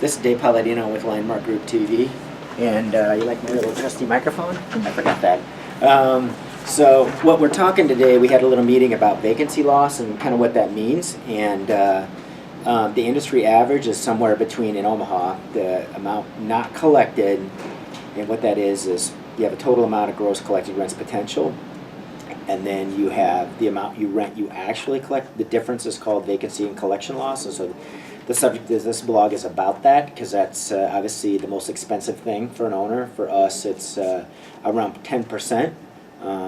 This is Dave Palladino with Landmark Group TV, and you like my little trusty microphone? I forgot that. So what we're talking today, we had a little meeting about vacancy loss and kind of what that means, and the industry average is somewhere between, in Omaha, the amount not collected, and what that is you have a total amount of gross collected rents potential, and then you have the amount you rent you actually collect. The difference is called vacancy and collection loss, and so the subject of this blog is about that, because that's obviously the most expensive thing for an owner. For us, it's around 10%.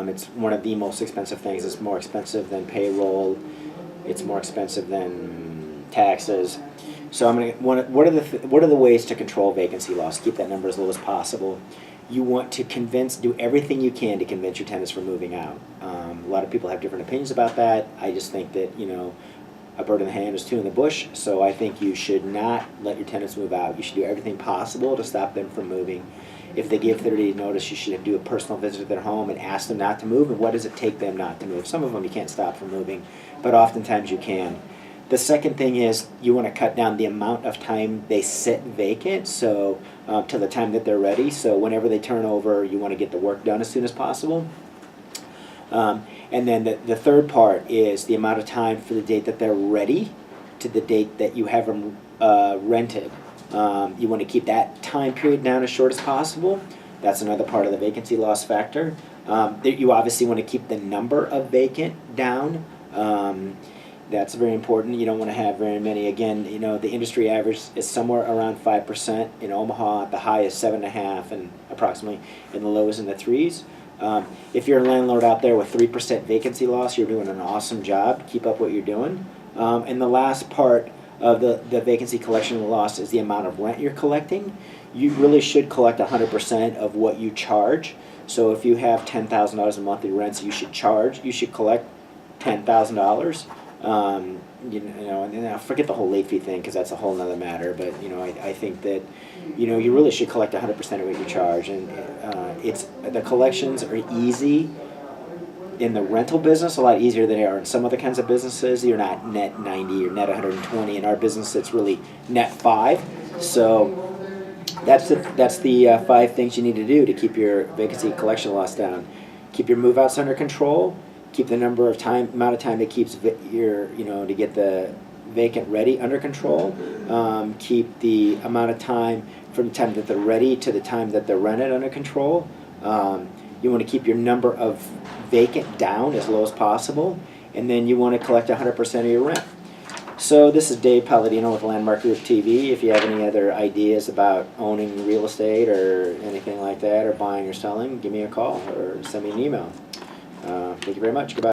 It's one of the most expensive things. It's more expensive than payroll. It's more expensive than taxes. So what are the ways to control vacancy loss? Keep that number as low as possible. You want to do everything you can to convince your tenants from moving out. A lot of people have different opinions about that. I just think that, a bird in the hand is two in the bush, so I think you should not let your tenants move out. You should do everything possible to stop them from moving. If they give 30 days notice, you should do a personal visit to their home and ask them not to move, and what does it take them not to move? Some of them you can't stop from moving, but oftentimes you can. The second thing is you want to cut down the amount of time they sit vacant, so to the time that they're ready. So whenever they turn over, you want to get the work done as soon as possible. And then the third part is the amount of time for the date that they're ready to the date that you have them rented. You want to keep that time period down as short as possible. That's another part of the vacancy loss factor. You obviously want to keep the number of vacant down. That's very important. You don't want to have very many. Again, the industry average is somewhere around 5%. In Omaha, the high is 7.5%, and approximately in the low is in the 3s. If you're a landlord out there with 3% vacancy loss, you're doing an awesome job. Keep up what you're doing. And the last part of the vacancy collection loss is the amount of rent you're collecting. You really should collect 100% of what you charge. So if you have $10,000 in monthly rents, you should collect $10,000. And forget the whole late fee thing, because that's a whole nother matter. But I think that you really should collect 100% of what you charge, and the collections are easy in the rental business, a lot easier than they are in some other kinds of businesses. You're not net 90 or net 120. In our business, it's really net 5. So that's the 5 things you need to do to keep your vacancy collection loss down. Keep your move-outs under control. Keep the amount of time it keeps to get the vacant ready under control. Keep the amount of time from the time that they're ready to the time that they're rented under control. You want to keep your number of vacant down as low as possible, and then you want to collect 100% of your rent. So this is Dave Palladino with Landmark Group TV. If you have any other ideas about owning real estate or anything like that, or buying or selling, give me a call or send me an email. Thank you very much. Goodbye.